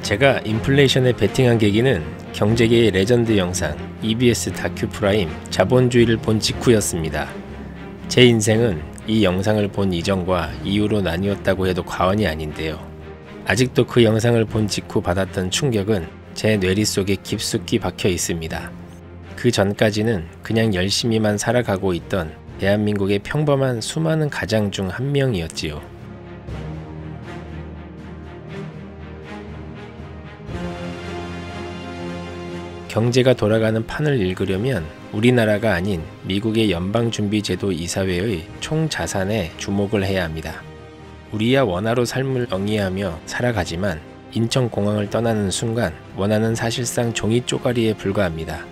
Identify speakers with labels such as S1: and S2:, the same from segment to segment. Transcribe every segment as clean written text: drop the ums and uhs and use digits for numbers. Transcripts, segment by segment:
S1: 제가 인플레이션에 베팅한 계기는 경제계의 레전드 영상 EBS 다큐 프라임 자본주의를 본 직후였습니다. 제 인생은 이 영상을 본 이전과 이후로 나뉘었다고 해도 과언이 아닌데요. 아직도 그 영상을 본 직후 받았던 충격은 제 뇌리 속에 깊숙이 박혀 있습니다. 그 전까지는 그냥 열심히만 살아가고 있던 대한민국의 평범한 수많은 가장 중 한 명이었지요. 경제가 돌아가는 판을 읽으려면 우리나라가 아닌 미국의 연방준비제도 이사회의 총 자산에 주목을 해야 합니다. 우리야 원화로 삶을 영위하며 살아가지만 인천공항을 떠나는 순간 원화는 사실상 종이 쪼가리에 불과합니다.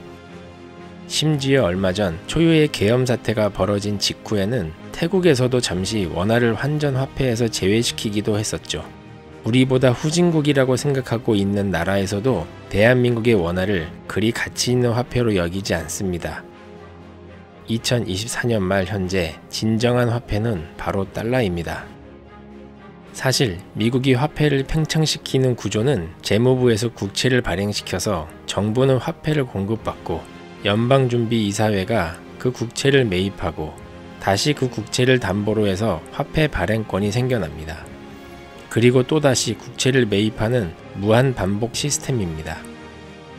S1: 심지어 얼마 전 초유의 계엄 사태가 벌어진 직후에는 태국에서도 잠시 원화를 환전화폐에서 제외시키기도 했었죠. 우리보다 후진국이라고 생각하고 있는 나라에서도 대한민국의 원화를 그리 가치 있는 화폐로 여기지 않습니다. 2024년 말 현재 진정한 화폐는 바로 달러입니다. 사실 미국이 화폐를 팽창시키는 구조는 재무부에서 국채를 발행시켜서 정부는 화폐를 공급받고 연방준비이사회가 그 국채를 매입하고 다시 그 국채를 담보로 해서 화폐 발행권이 생겨납니다. 그리고 또다시 국채를 매입하는 무한 반복 시스템입니다.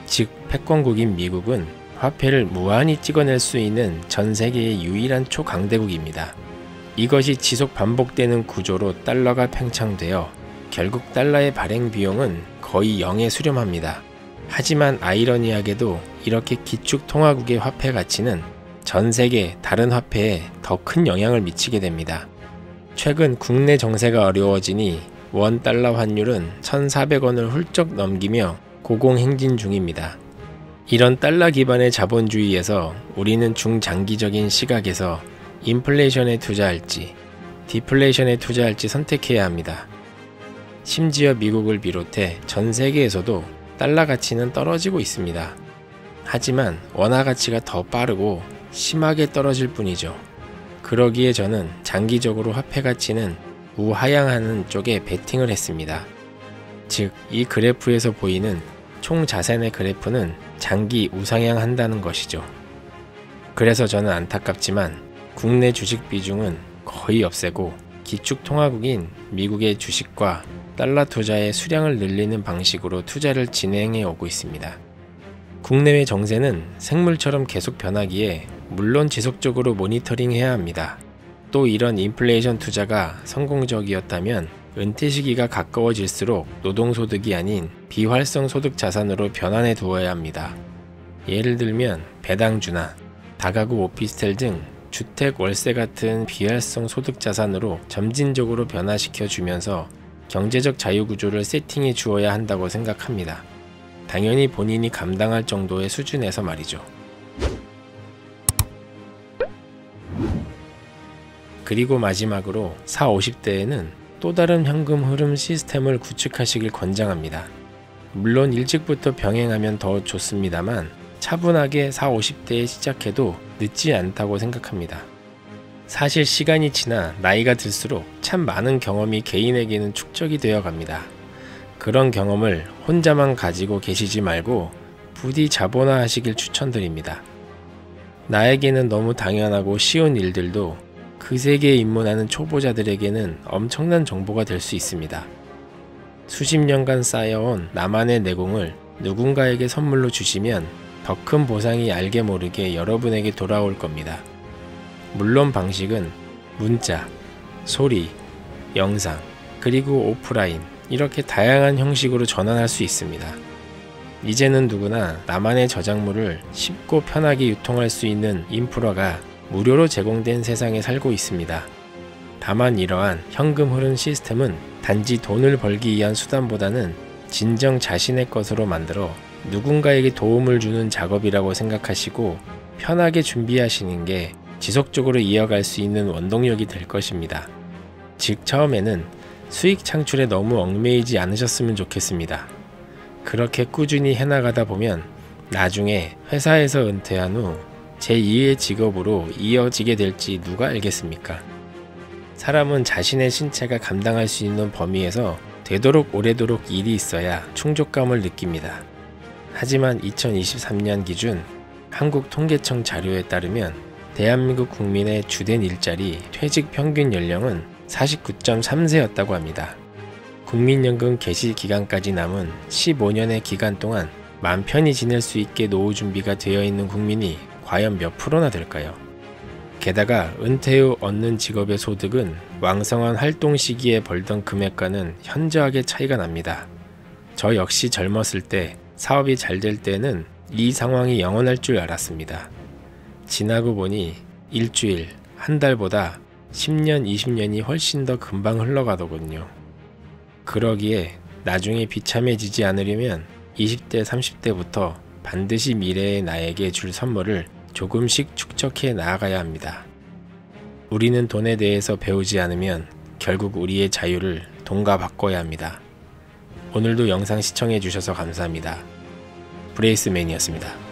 S1: 즉 패권국인 미국은 화폐를 무한히 찍어낼 수 있는 전 세계의 유일한 초강대국입니다. 이것이 지속 반복되는 구조로 달러가 팽창되어 결국 달러의 발행 비용은 거의 0에 수렴합니다. 하지만 아이러니하게도 이렇게 기축통화국의 화폐 가치는 전 세계 다른 화폐에 더 큰 영향을 미치게 됩니다. 최근 국내 정세가 어려워지니 원 달러 환율은 1,400원을 훌쩍 넘기며 고공행진 중입니다. 이런 달러 기반의 자본주의에서 우리는 중장기적인 시각에서 인플레이션에 투자할지 디플레이션에 투자할지 선택해야 합니다. 심지어 미국을 비롯해 전 세계에서도 달러 가치는 떨어지고 있습니다. 하지만 원화 가치가 더 빠르고 심하게 떨어질 뿐이죠. 그러기에 저는 장기적으로 화폐 가치는 우하향하는 쪽에 베팅을 했습니다. 즉, 이 그래프에서 보이는 총 자산의 그래프는 장기 우상향한다는 것이죠. 그래서 저는 안타깝지만 국내 주식 비중은 거의 없애고 기축통화국인 미국의 주식과 달러 투자의 수량을 늘리는 방식으로 투자를 진행해 오고 있습니다. 국내외 정세는 생물처럼 계속 변하기에 물론 지속적으로 모니터링해야 합니다. 또 이런 인플레이션 투자가 성공적이었다면 은퇴 시기가 가까워질수록 노동소득이 아닌 비활성 소득 자산으로 변환해 두어야 합니다. 예를 들면 배당주나 다가구 오피스텔 등 주택 월세 같은 비활성 소득 자산으로 점진적으로 변화시켜 주면서 경제적 자유구조를 세팅해 주어야 한다고 생각합니다. 당연히 본인이 감당할 정도의 수준에서 말이죠. 그리고 마지막으로 40, 50대에는 또 다른 현금 흐름 시스템을 구축하시길 권장합니다. 물론 일찍부터 병행하면 더 좋습니다만 차분하게 40, 50대에 시작해도 늦지 않다고 생각합니다. 사실 시간이 지나 나이가 들수록 참 많은 경험이 개인에게는 축적이 되어 갑니다. 그런 경험을 혼자만 가지고 계시지 말고 부디 자본화하시길 추천드립니다. 나에게는 너무 당연하고 쉬운 일들도 그 세계에 입문하는 초보자들에게는 엄청난 정보가 될 수 있습니다. 수십 년간 쌓여온 나만의 내공을 누군가에게 선물로 주시면 더 큰 보상이 알게 모르게 여러분에게 돌아올 겁니다. 물론 방식은 문자, 소리, 영상, 그리고 오프라인 이렇게 다양한 형식으로 전환할 수 있습니다. 이제는 누구나 나만의 저작물을 쉽고 편하게 유통할 수 있는 인프라가 무료로 제공된 세상에 살고 있습니다. 다만 이러한 현금 흐름 시스템은 단지 돈을 벌기 위한 수단보다는 진정 자신의 것으로 만들어 누군가에게 도움을 주는 작업이라고 생각하시고 편하게 준비하시는 게 지속적으로 이어갈 수 있는 원동력이 될 것입니다. 즉 처음에는 수익 창출에 너무 얽매이지 않으셨으면 좋겠습니다. 그렇게 꾸준히 해나가다 보면 나중에 회사에서 은퇴한 후 제2의 직업으로 이어지게 될지 누가 알겠습니까? 사람은 자신의 신체가 감당할 수 있는 범위에서 되도록 오래도록 일이 있어야 충족감을 느낍니다. 하지만 2023년 기준 한국통계청 자료에 따르면 대한민국 국민의 주된 일자리 퇴직 평균 연령은 49.3세였다고 합니다. 국민연금 개시 기간까지 남은 15년의 기간 동안 마음 편히 지낼 수 있게 노후 준비가 되어 있는 국민이 과연 몇 프로나 될까요? 게다가 은퇴 후 얻는 직업의 소득은 왕성한 활동 시기에 벌던 금액과는 현저하게 차이가 납니다. 저 역시 젊었을 때 사업이 잘 될 때는 이 상황이 영원할 줄 알았습니다. 지나고 보니 일주일, 한 달보다 10년, 20년이 훨씬 더 금방 흘러가더군요. 그러기에 나중에 비참해지지 않으려면 20대, 30대부터 반드시 미래의 나에게 줄 선물을 조금씩 축적해 나아가야 합니다. 우리는 돈에 대해서 배우지 않으면 결국 우리의 자유를 돈과 바꿔야 합니다. 오늘도 영상 시청해 주셔서 감사합니다. 브레이스맨이었습니다.